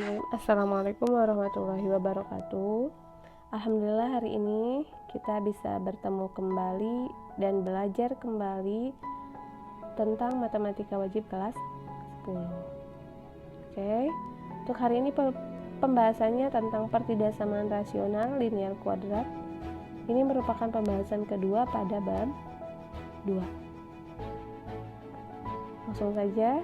Bismillahirrahmanirrahim. Assalamualaikum warahmatullahi wabarakatuh. Alhamdulillah hari ini kita bisa bertemu kembali dan belajar kembali tentang matematika wajib kelas 10. Oke, untuk hari ini pembahasannya tentang pertidaksamaan rasional linear kuadrat. Ini merupakan pembahasan kedua pada bab 2. Langsung saja.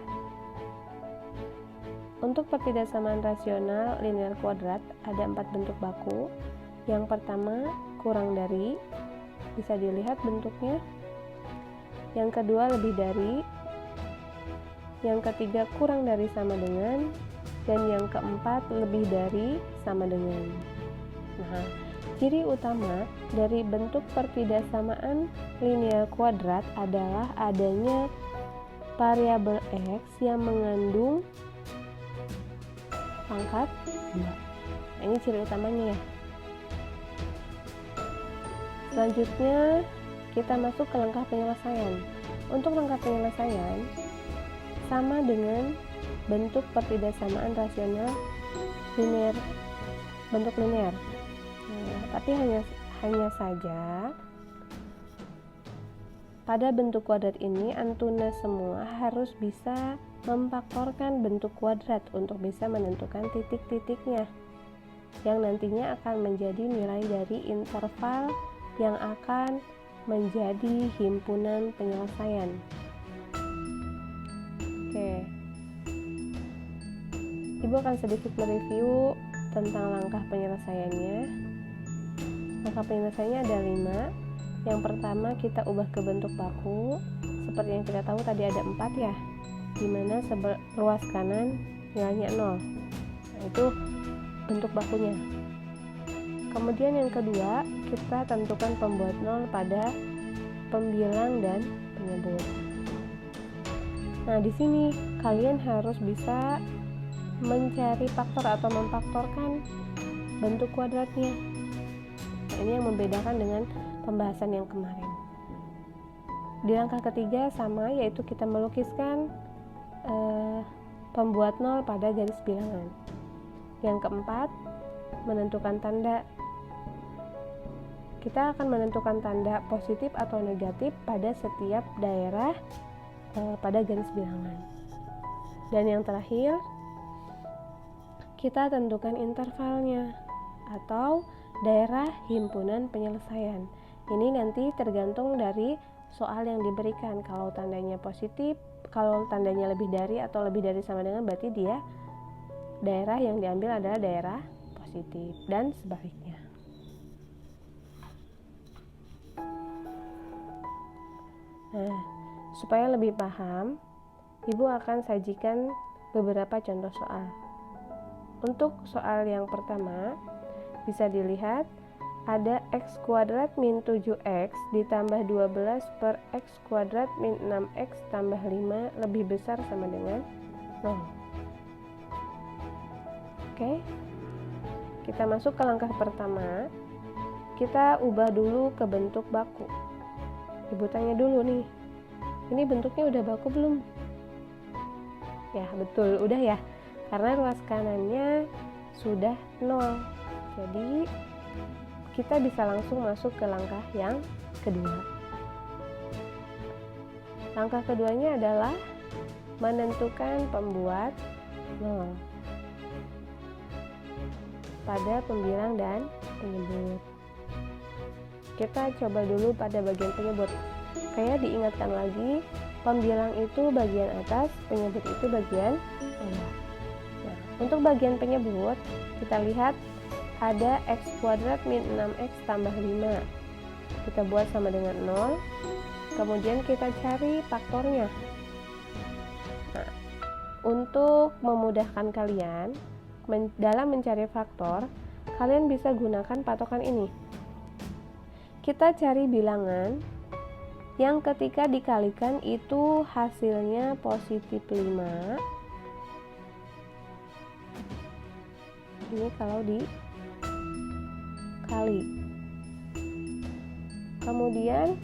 Untuk pertidaksamaan rasional linear kuadrat ada 4 bentuk baku. Yang pertama kurang dari, bisa dilihat bentuknya. Yang kedua lebih dari. Yang ketiga kurang dari sama dengan. Dan yang keempat lebih dari sama dengan. Nah, ciri utama dari bentuk pertidaksamaan linear kuadrat adalah adanya variabel x yang mengandung pangkat 2. Nah, ini ciri utamanya ya. Selanjutnya kita masuk ke langkah penyelesaian. Untuk langkah penyelesaian sama dengan bentuk pertidaksamaan rasional linear, bentuk linear. Nah, tapi hanya saja pada bentuk kuadrat ini antuna semua harus bisa memfaktorkan bentuk kuadrat untuk bisa menentukan titik-titiknya yang nantinya akan menjadi nilai dari interval yang akan menjadi himpunan penyelesaian. Oke, Ibu akan sedikit mereview tentang langkah penyelesaiannya. Langkah penyelesaiannya ada 5. Yang pertama kita ubah ke bentuk baku. Seperti yang kita tahu tadi ada 4 ya, dimana ruas kanan nilainya 0. Nah, itu bentuk bakunya. Kemudian yang kedua, kita tentukan pembuat 0 pada pembilang dan penyebut. Nah, di sini kalian harus bisa mencari faktor atau memfaktorkan bentuk kuadratnya. Nah, ini yang membedakan dengan pembahasan yang kemarin. Di langkah ketiga sama, yaitu kita melukiskan pembuat 0 pada garis bilangan. Yang keempat, menentukan tanda. Kita akan menentukan tanda positif atau negatif pada setiap daerah pada garis bilangan. Dan yang terakhir, kita tentukan intervalnya atau daerah himpunan penyelesaian. Ini nanti tergantung dari soal yang diberikan. Kalau tandanya positif, kalau tandanya lebih dari atau lebih dari sama dengan, berarti dia daerah yang diambil adalah daerah positif dan sebaliknya. Nah, supaya lebih paham, Ibu akan sajikan beberapa contoh soal. Untuk soal yang pertama, bisa dilihat ada x kuadrat min 7x ditambah 12 per x kuadrat min 6x tambah 5 lebih besar sama dengan 0. Oke, kita masuk ke langkah pertama. Kita ubah dulu ke bentuk baku. Ibu tanya dulu nih, ini bentuknya udah baku belum? Ya betul, udah ya, karena ruas kanannya sudah 0. Jadi kita bisa langsung masuk ke langkah yang kedua. Langkah keduanya adalah menentukan pembuat 0 pada pembilang dan penyebut. Kita coba dulu pada bagian penyebut. Kayak diingatkan lagi, pembilang itu bagian atas, penyebut itu bagian bawah. Nah, untuk bagian penyebut, kita lihat ada x kuadrat min 6x tambah 5. Kita buat sama dengan 0. Kemudian kita cari faktornya. Nah, untuk memudahkan kalian dalam mencari faktor, kalian bisa gunakan patokan ini. Kita cari bilangan yang ketika dikalikan itu hasilnya positif 5. Ini kalau dikali. Kemudian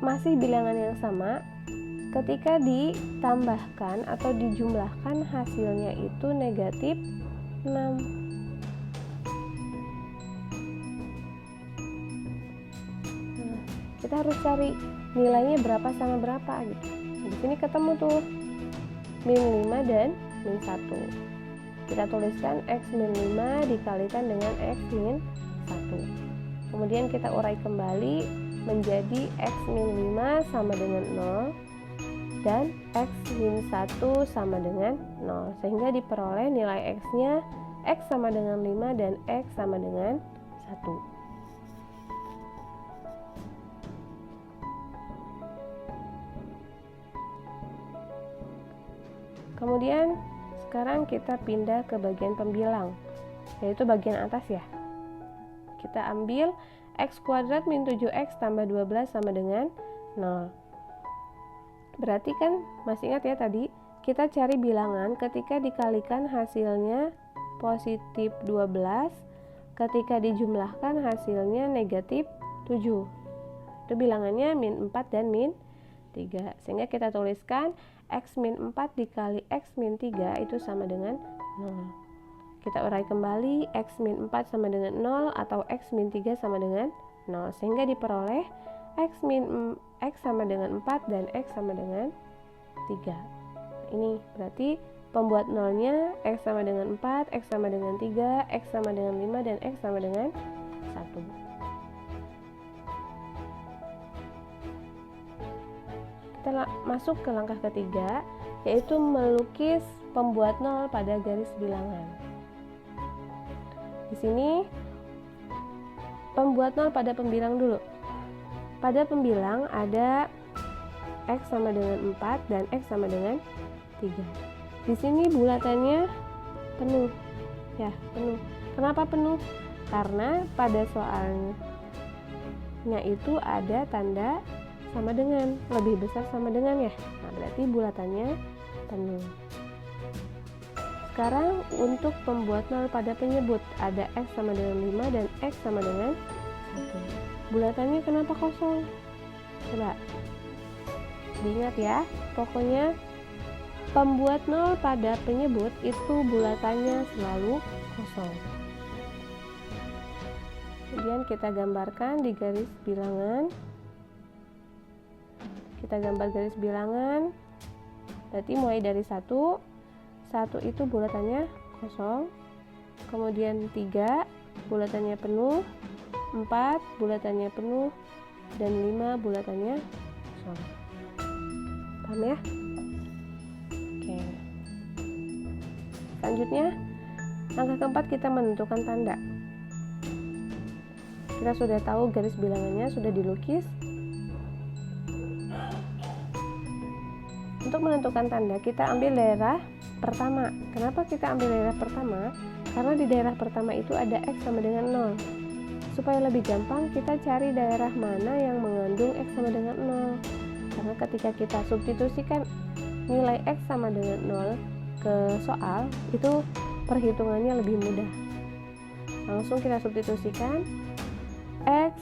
masih bilangan yang sama, ketika ditambahkan atau dijumlahkan hasilnya itu negatif 6. Nah, kita harus cari nilainya berapa sama berapa gitu. Di sini ketemu tuh min 5 dan min 1. Kita tuliskan x min 5 dikalikan dengan x min 1. Kemudian kita urai kembali menjadi x min 5 sama dengan 0 dan x min 1 sama dengan 0, sehingga diperoleh nilai x-nya x sama dengan 5 dan x sama dengan 1. Kemudian sekarang kita pindah ke bagian pembilang, yaitu bagian atas ya. Kita ambil x kuadrat min 7x tambah 12 sama dengan 0. Berarti kan masih ingat ya tadi, kita cari bilangan ketika dikalikan hasilnya positif 12, ketika dijumlahkan hasilnya negatif 7. Itu bilangannya min 4 dan min 3. Sehingga kita tuliskan x min 4 dikali x min 3 itu sama dengan 0. Kita urai kembali, x min 4 sama dengan 0 atau x min 3 sama dengan 0. Sehingga diperoleh x sama dengan 4 dan x sama dengan 3. Ini berarti pembuat nolnya x sama dengan 4, x sama dengan 3, x sama dengan 5, dan x sama dengan 1. Kita masuk ke langkah ketiga, yaitu melukis pembuat nol pada garis bilangan. Di sini pembuat nol pada pembilang dulu. Pada pembilang ada x sama dengan 4 dan x sama dengan 3. Di sini bulatannya penuh. Ya, penuh. Kenapa penuh? Karena pada soalnya itu ada tanda sama dengan, lebih besar sama dengan ya. Nah, berarti bulatannya penuh. Sekarang untuk pembuat nol pada penyebut, ada x sama dengan 5 dan x sama dengan 1. Bulatannya kenapa kosong? Coba diingat ya, pokoknya pembuat nol pada penyebut itu bulatannya selalu kosong. Kemudian kita gambarkan di garis bilangan. Kita gambar garis bilangan. Berarti mulai dari 1 itu bulatannya kosong. Kemudian 3 bulatannya penuh, 4 bulatannya penuh, dan 5 bulatannya kosong. Paham ya? Oke. Selanjutnya, langkah keempat kita menentukan tanda. Kita sudah tahu garis bilangannya sudah dilukis. Untuk menentukan tanda, kita ambil daerah pertama. Kenapa kita ambil daerah pertama? Karena di daerah pertama itu ada x sama dengan 0. Supaya lebih gampang, kita cari daerah mana yang mengandung x sama dengan 0. Karena ketika kita substitusikan nilai x sama dengan 0 ke soal, itu perhitungannya lebih mudah. Langsung kita substitusikan x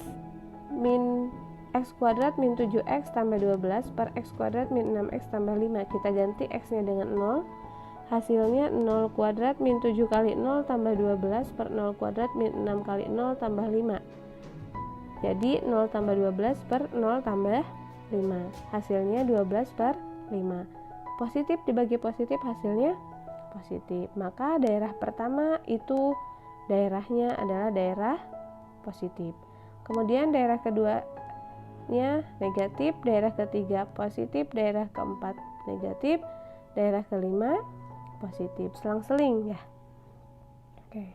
kuadrat min 7x tambah 12 per x kuadrat min 6x tambah 5. Kita ganti x-nya dengan 0. Hasilnya 0 kuadrat min 7 kali 0 tambah 12 per 0 kuadrat min 6 kali 0 tambah 5. Jadi 0 tambah 12 per 0 tambah 5. Hasilnya 12 per 5. Positif dibagi positif, hasilnya positif. Maka daerah pertama itu daerahnya adalah daerah positif. Kemudian daerah keduanya negatif, daerah ketiga positif, daerah keempat negatif, daerah kelima positif. Selang-seling ya. Oke.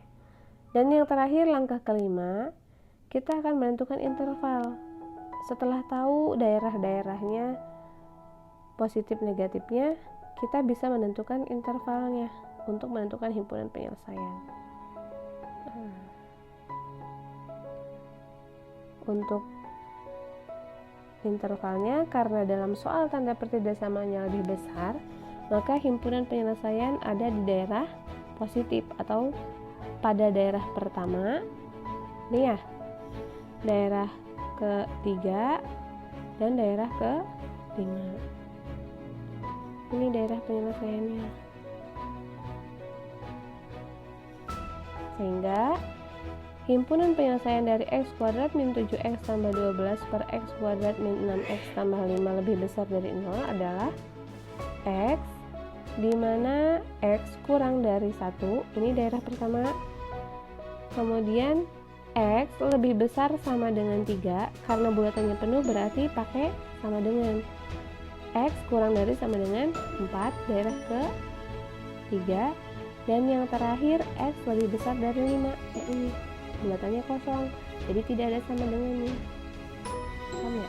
Dan yang terakhir, langkah kelima, kita akan menentukan interval. Setelah tahu daerah-daerahnya positif negatifnya, kita bisa menentukan intervalnya untuk menentukan himpunan penyelesaian. Untuk intervalnya, karena dalam soal tanda pertidaksamannya lebih besar, maka himpunan penyelesaian ada di daerah positif atau pada daerah pertama. Nih ya, daerah ketiga dan daerah ke-5. Ini daerah penyelesaiannya. Sehingga himpunan penyelesaian dari x kuadrat min 7x tambah 12 per x kuadrat min 6x tambah 5 lebih besar dari 0 adalah x, di mana x kurang dari 1, ini daerah pertama. Kemudian x lebih besar sama dengan 3, karena bulatannya penuh berarti pakai sama dengan. X kurang dari sama dengan 4, daerah ke 3. Dan yang terakhir x lebih besar dari 5, ya ini, bulatannya kosong, jadi tidak ada sama dengannya. Paham ya?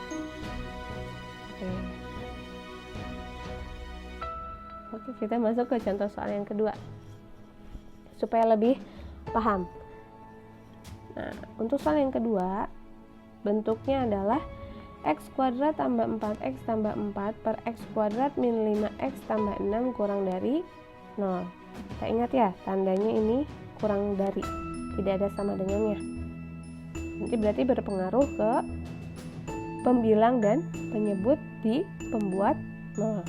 Oke, kita masuk ke contoh soal yang kedua supaya lebih paham. Nah, untuk soal yang kedua, bentuknya adalah x kuadrat tambah 4x tambah 4 per x kuadrat min 5x tambah 6 kurang dari 0. Kita ingat ya, tandanya ini kurang dari, tidak ada sama dengannya. Nanti berarti berpengaruh ke pembilang dan penyebut di pembuat 0.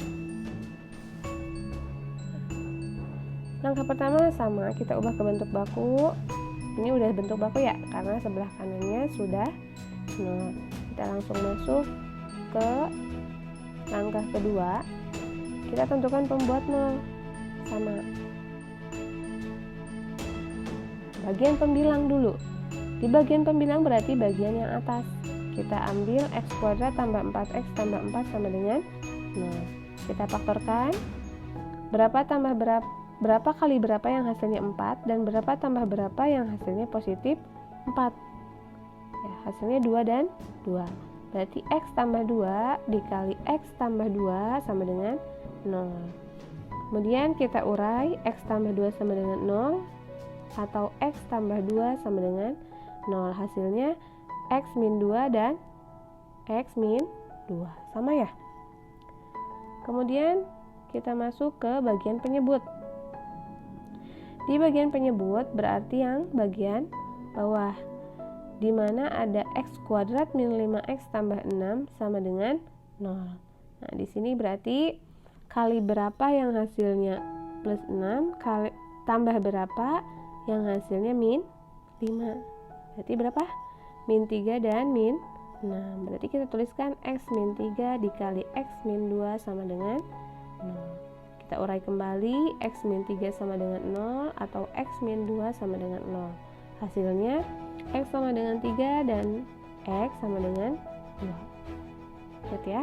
Langkah pertama sama, kita ubah ke bentuk baku. Ini udah bentuk baku ya, karena sebelah kanannya sudah 0. Kita langsung masuk ke langkah kedua. Kita tentukan pembuat 0. Sama. Bagian pembilang dulu. Di bagian pembilang berarti bagian yang atas. Kita ambil x kuadrat tambah 4x tambah 4 sama dengan 0. Kita faktorkan. Berapa kali berapa yang hasilnya 4 dan berapa tambah berapa yang hasilnya positif 4. Ya, hasilnya 2 dan 2. Berarti x tambah 2 dikali x tambah 2 sama dengan 0. Kemudian kita urai, x tambah 2 sama dengan 0 atau x tambah 2 sama dengan 0. Hasilnya x min 2 dan x min 2. Sama ya? Kemudian kita masuk ke bagian penyebut. Di bagian penyebut berarti yang bagian bawah, di mana ada x kuadrat min 5x tambah 6 sama dengan 0. Nah, di sini berarti kali berapa yang hasilnya plus 6 kali tambah berapa yang hasilnya min 5. Berarti berapa? Min 3 dan min 6. Berarti kita tuliskan x min 3 dikali x min 2 sama dengan 0. Kita urai kembali, x min 3 sama dengan 0 atau x min 2 sama dengan 0. Hasilnya x sama dengan 3 dan x sama dengan 2. Lihat ya.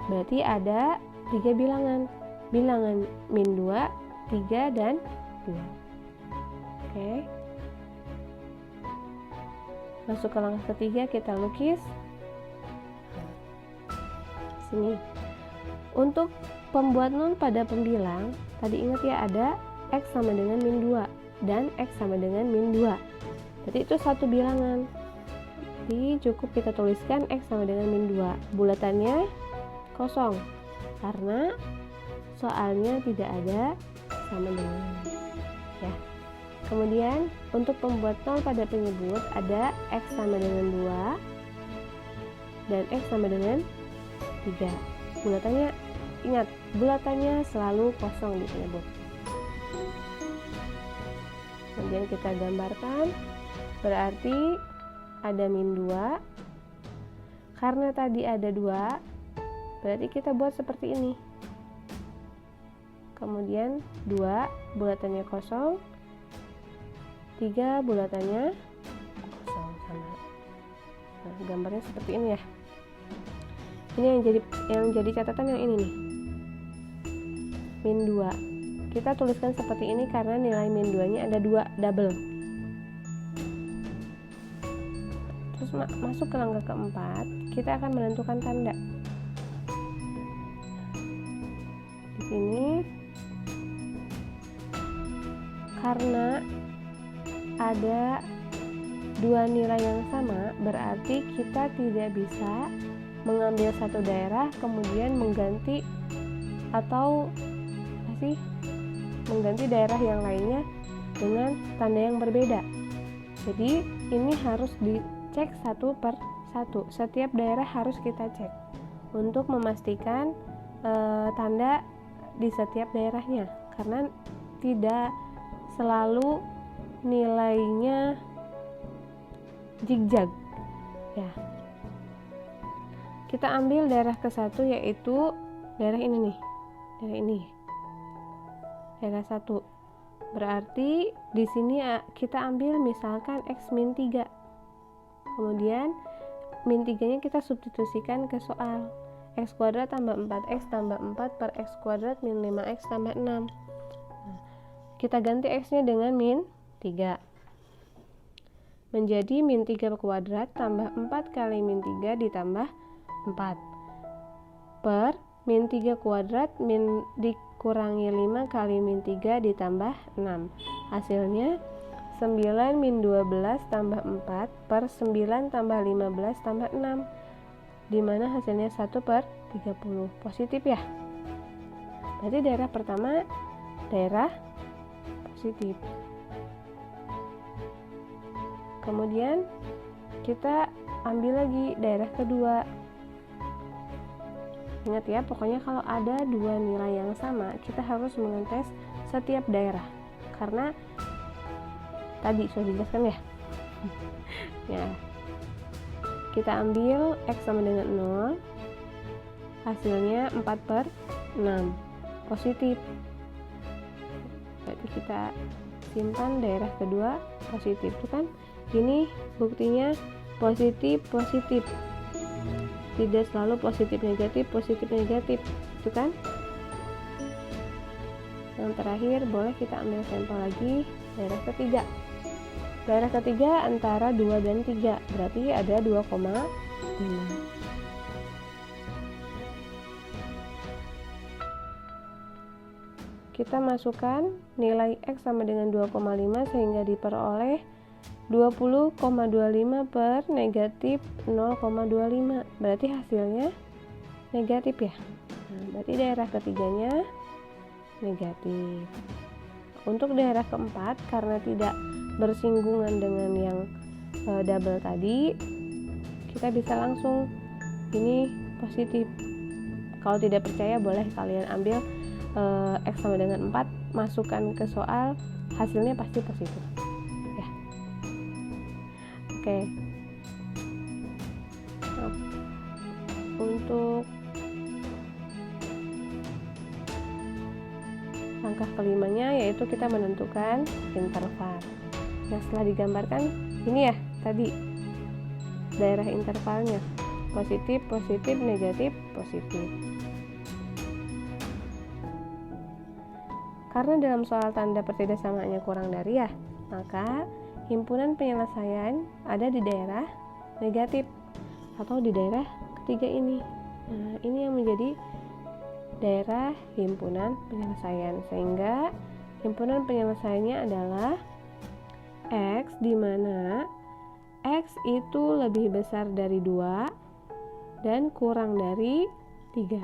Berarti ada 3 bilangan. Bilangan min 2, 3 dan 2. Oke. Masuk ke langkah ketiga, kita lukis. Sini. Untuk pembuat 0 pada pembilang, tadi ingat ya ada x sama dengan min 2 dan x sama dengan min 2. Jadi itu satu bilangan. Jadi cukup kita tuliskan x sama dengan min 2. Bulatannya kosong karena soalnya tidak ada sama dengan. Ya. Kemudian untuk pembuat 0 pada penyebut ada x sama dengan 2 dan x sama dengan 3. Bulatannya, ingat, bulatannya selalu kosong di penyebut. Kemudian kita gambarkan, berarti ada min 2. Karena tadi ada 2, berarti kita buat seperti ini. Kemudian 2 bulatannya kosong, 3 bulatannya kosong, sama. Nah, gambarnya seperti ini ya. Ini yang jadi catatan yang ini nih. Min 2. Kita tuliskan seperti ini karena nilai min 2-nya ada 2, double. Terus masuk ke langkah keempat, kita akan menentukan tanda. Di sini karena ada 2 nilai yang sama, berarti kita tidak bisa mengambil satu daerah kemudian mengganti atau mengganti daerah yang lainnya dengan tanda yang berbeda. Jadi ini harus dicek satu per satu. Setiap daerah harus kita cek untuk memastikan tanda di setiap daerahnya, karena tidak selalu nilainya zigzag ya. Kita ambil daerah ke-1, yaitu daerah ini nih, daerah 1. Berarti di sini kita ambil misalkan x min 3. Kemudian min 3-nya kita substitusikan ke soal. X kuadrat tambah 4x tambah 4 per x kuadrat min 5x tambah 6. Nah, kita ganti x-nya dengan min 3. Menjadi min 3 kuadrat tambah 4 kali min 3 ditambah 4 per min 3 kuadrat min dikurangi 5 kali min 3 ditambah 6. Hasilnya 9 min 12 tambah 4 per 9 tambah 15 tambah 6, dimana hasilnya 1 per 30. Positif ya. Berarti daerah pertama daerah positif. Kemudian kita ambil lagi daerah kedua. Ingat ya, pokoknya kalau ada dua nilai yang sama, kita harus mengetes setiap daerah, karena tadi sudah dijelaskan ya. Ya, kita ambil x sama dengan 0, hasilnya 4 per 6, positif. Berarti kita simpan daerah kedua positif, itu kan. Ini buktinya positif, tidak selalu positif negatif, itu kan. Yang terakhir, boleh kita ambil sampel lagi, daerah ketiga. Daerah ketiga antara 2 dan 3, berarti ada 2,5. Kita masukkan nilai x sama dengan 2,5 sehingga diperoleh 20,25 per negatif 0,25. Berarti hasilnya negatif ya. Nah, berarti daerah ketiganya negatif. Untuk daerah keempat, karena tidak bersinggungan dengan yang double tadi, kita bisa langsung ini positif. Kalau tidak percaya, boleh kalian ambil x sama dengan 4, masukkan ke soal, hasilnya pasti positif ya. Oke. Nah, untuk langkah kelimanya, yaitu kita menentukan interval. Nah, setelah digambarkan ini ya tadi daerah intervalnya, positif, negatif, positif. Karena dalam soal tanda pertidaksamannya kurang dari ya, maka himpunan penyelesaian ada di daerah negatif atau di daerah ketiga ini. Nah, ini yang menjadi daerah himpunan penyelesaian, sehingga himpunan penyelesaiannya adalah x, di mana x itu lebih besar dari 2 dan kurang dari 3.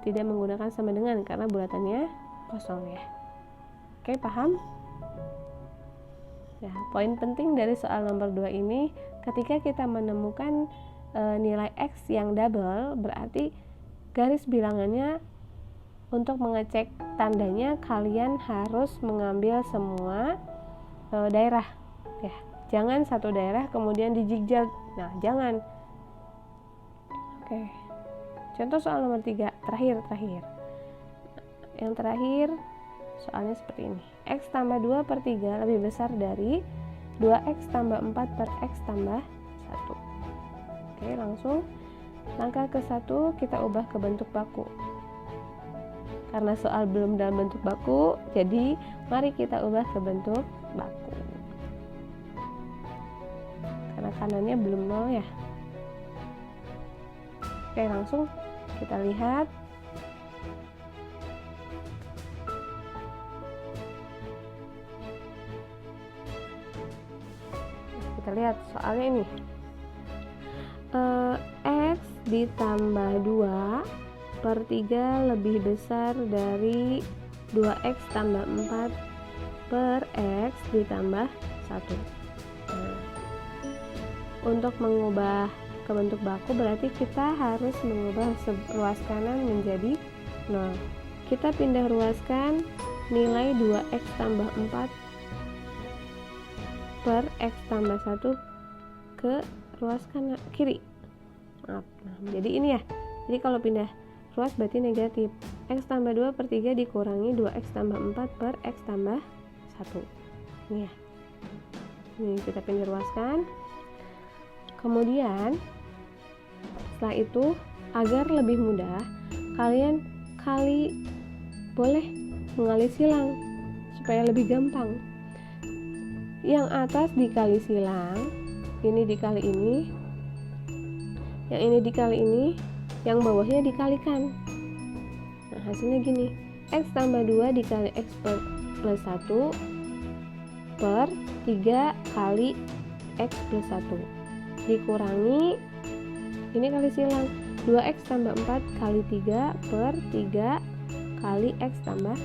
Tidak menggunakan sama dengan karena bulatannya kosong ya. Oke, paham? Ya, poin penting dari soal nomor 2 ini, ketika kita menemukan nilai x yang double, berarti garis bilangannya untuk mengecek tandanya kalian harus mengambil semua daerah ya. Jangan satu daerah kemudian di-zigzag. Nah, jangan. Oke. Contoh soal nomor 3, terakhir. Yang terakhir soalnya seperti ini. X tambah 2 per 3 lebih besar dari 2x tambah 4 per x tambah 1. Oke, langsung langkah ke-1 kita ubah ke bentuk baku. Karena soal belum dalam bentuk baku, jadi mari kita ubah ke bentuk baku. Karena kanannya belum 0 ya. Oke, langsung kita lihat. Kita lihat soalnya ini. X ditambah 2 per 3 lebih besar dari 2x tambah 4 per x ditambah 1. Nah, untuk mengubah ke bentuk baku berarti kita harus mengubah ruas kanan menjadi 0. kita pindah ruaskan nilai 2x tambah 4 per x tambah 1 ke ruas kiri. Maaf. Nah, jadi ini ya. Jadi kalau pindah ruas berarti negatif. X tambah 2 per 3 dikurangi 2x tambah 4 per x tambah 1. Ini ya. Ini kita pindah ruaskan. Kemudian setelah itu, agar lebih mudah, kalian boleh mengali silang supaya lebih gampang. Yang atas dikali silang, ini dikali ini, yang ini dikali ini, yang bawahnya dikalikan. Nah, hasilnya gini, x tambah 2 dikali x plus 1 per 3 kali x plus 1 dikurangi, ini kali silang, 2x tambah 4 kali 3 per 3 kali x tambah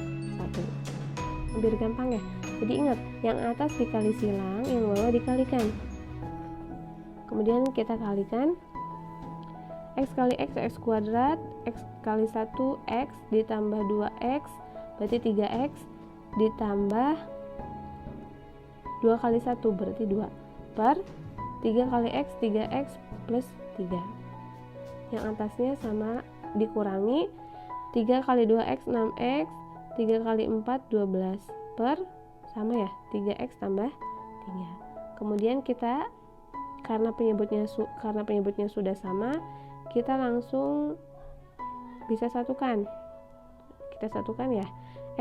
1. Biar gampang ya. Jadi ingat, yang atas dikali silang, yang bawah dikalikan. Kemudian kita kalikan, x kali x, x kuadrat, x kali 1, x ditambah 2x, berarti 3x, ditambah 2 kali 1, berarti 2, per 3 kali x, 3x plus 3. Yang atasnya sama dikurangi, 3 kali 2x, 6x, 3 kali 4, 12, per, sama ya, 3x tambah 3. Kemudian kita, karena penyebutnya sudah sama, kita langsung bisa satukan. Kita satukan ya.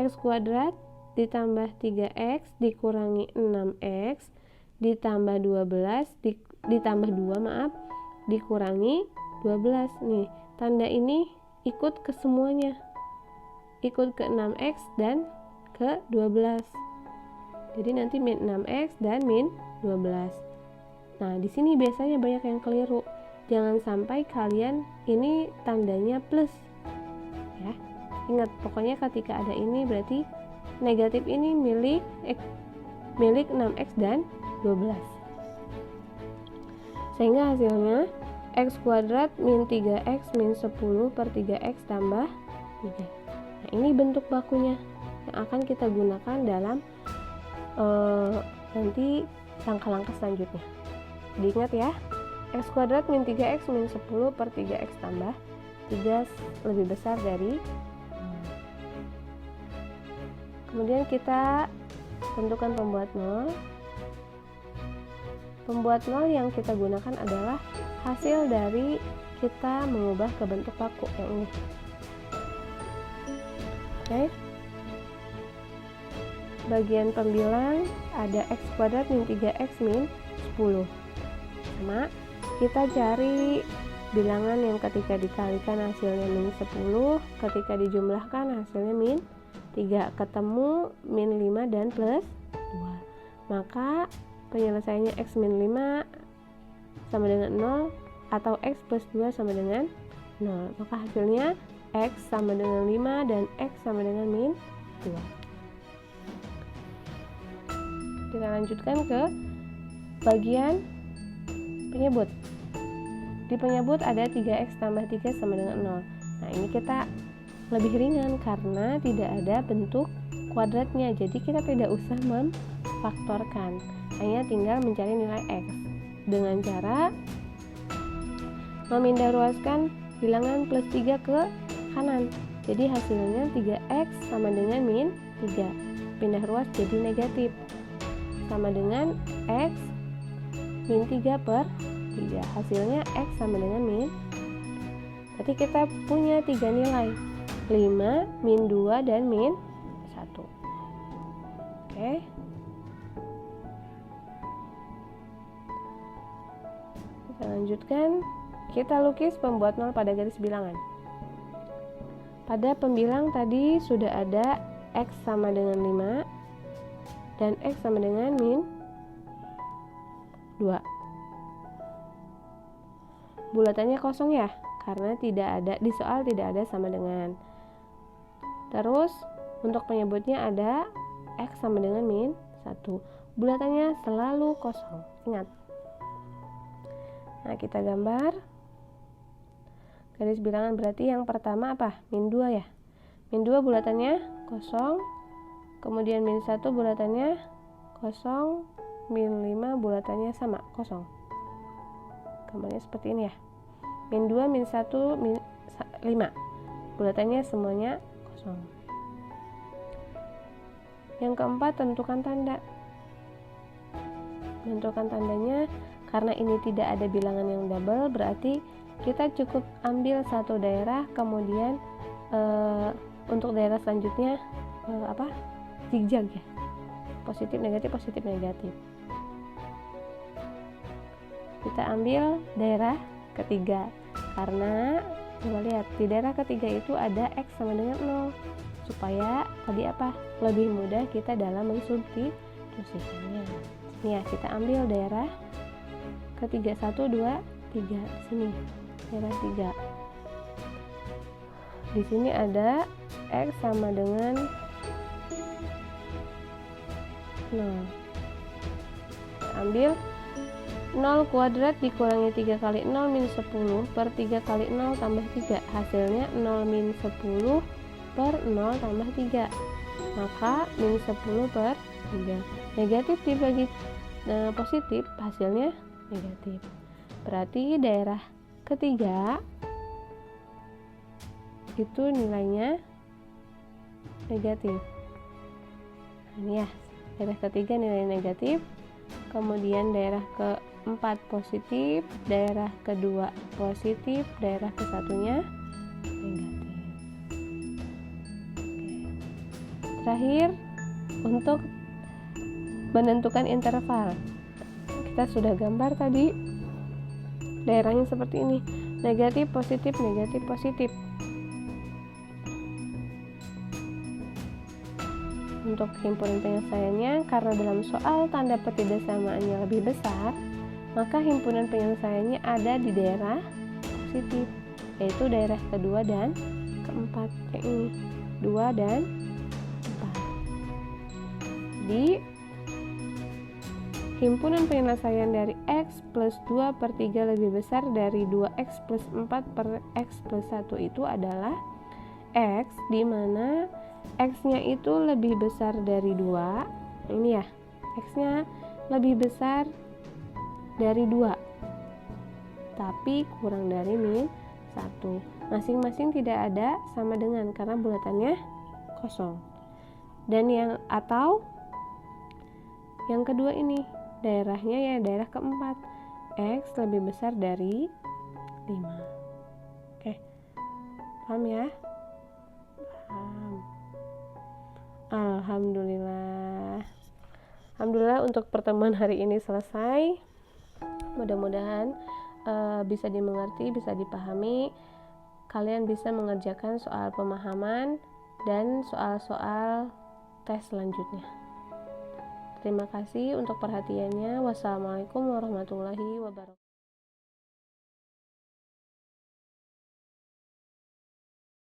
X kuadrat ditambah 3x dikurangi 6x ditambah 12 ditambah 2 dikurangi 12. Nih, tanda ini ikut ke semuanya. Ikut ke 6x dan ke 12. Jadi nanti min 6x dan min 12. Nah, di sini biasanya banyak yang keliru. Jangan sampai kalian ini tandanya plus. Ya. Ingat, pokoknya ketika ada ini berarti negatif ini milik 6x dan 12. Sehingga hasilnya x kuadrat min 3x min 10 per 3x tambah 3. Nah, ini bentuk bakunya yang akan kita gunakan dalam nanti langkah-langkah selanjutnya. Diingat ya, x kuadrat min 3x min 10 per 3x tambah 3 lebih besar dari. Kemudian kita tentukan pembuat nol. Pembuat nol yang kita gunakan adalah hasil dari kita mengubah ke bentuk baku yang ini. Oke. Bagian pembilang ada x kuadrat min 3x min 10. Sama, kita cari bilangan yang ketika dikalikan hasilnya min 10, ketika dijumlahkan hasilnya min 3, ketemu min 5 dan plus 2. Maka penyelesaiannya x min 5 sama dengan 0 atau x plus 2 sama dengan 0. Maka hasilnya x sama dengan 5 dan x sama dengan min 2. Kita lanjutkan ke bagian penyebut. Di penyebut ada 3x tambah 3 sama dengan 0. Nah, ini kita lebih ringan karena tidak ada bentuk kuadratnya, jadi kita tidak usah memfaktorkan, hanya tinggal mencari nilai x dengan cara memindah ruaskan bilangan plus 3 ke kanan. Jadi hasilnya 3x sama dengan min 3, pindah ruas jadi negatif, sama dengan x min 3 per 3, hasilnya x sama dengan min. Berarti kita punya 3 nilai, 5, min 2, dan min 1. Oke. Kita lanjutkan. Kita lukis pembuat nol pada garis bilangan. Pada pembilang tadi sudah ada x sama dengan 5 dan x sama dengan min 2. Bulatannya kosong ya, karena tidak ada di soal, tidak ada sama dengan. Terus untuk penyebutnya ada x sama dengan min 1. Bulatannya selalu kosong, ingat. Nah, kita gambar garis bilangan, berarti yang pertama apa? Min 2 ya. Min 2 bulatannya kosong, kemudian min 1 bulatannya kosong, min 5 bulatannya sama, kosong. Gambarnya seperti ini ya. Min 2, min 1, min 5 bulatannya semuanya kosong. Yang keempat, tentukan tanda. Menentukan tandanya, karena ini tidak ada bilangan yang double, berarti kita cukup ambil satu daerah, kemudian untuk daerah selanjutnya zigzag ya, positif negatif. Kita ambil daerah ketiga, karena coba lihat di daerah ketiga itu ada X sama dengan 0, supaya tadi lebih mudah kita dalam mensubstitusikannya. Ini ya, kita ambil daerah ketiga 1, 2, 3 di sini, daerah 3. Di sini ada X sama dengan 0. Kita ambil 0 kuadrat dikurangi 3 kali 0 min 10 per 3 kali 0 tambah 3. Hasilnya 0 min 10 per 0 tambah 3. Maka min 10 per 3. Negatif dibagi positif, hasilnya negatif. Berarti daerah ketiga itu nilainya negatif. Ini ya, daerah ketiga nilai negatif. Kemudian daerah keempat positif, daerah kedua positif, daerah kesatunya negatif. Terakhir, untuk menentukan interval, kita sudah gambar tadi daerahnya seperti ini, negatif positif negatif positif. Untuk himpunan penyelesaiannya, karena dalam soal tanda ketidaksamaannya lebih besar, maka himpunan penyelesaiannya ada di daerah positif, yaitu daerah kedua dan keempat, yang ini 2 dan 4. Di himpunan penyelesaian dari X plus 2 per 3 lebih besar dari 2X plus 4 per X plus 1 itu adalah X, di mana X-nya itu lebih besar dari 2. Ini ya, X-nya lebih besar dari 2, tapi kurang dari min 1. Masing-masing tidak ada sama dengan, karena bulatannya kosong. Dan yang kedua ini, daerahnya ya daerah keempat, X lebih besar dari 5. Oke, paham ya? Paham. Alhamdulillah untuk pertemuan hari ini selesai. Mudah-mudahan bisa dimengerti, bisa dipahami. Kalian bisa mengerjakan soal pemahaman dan soal-soal tes selanjutnya. Terima kasih untuk perhatiannya. Wassalamualaikum warahmatullahi wabarakatuh.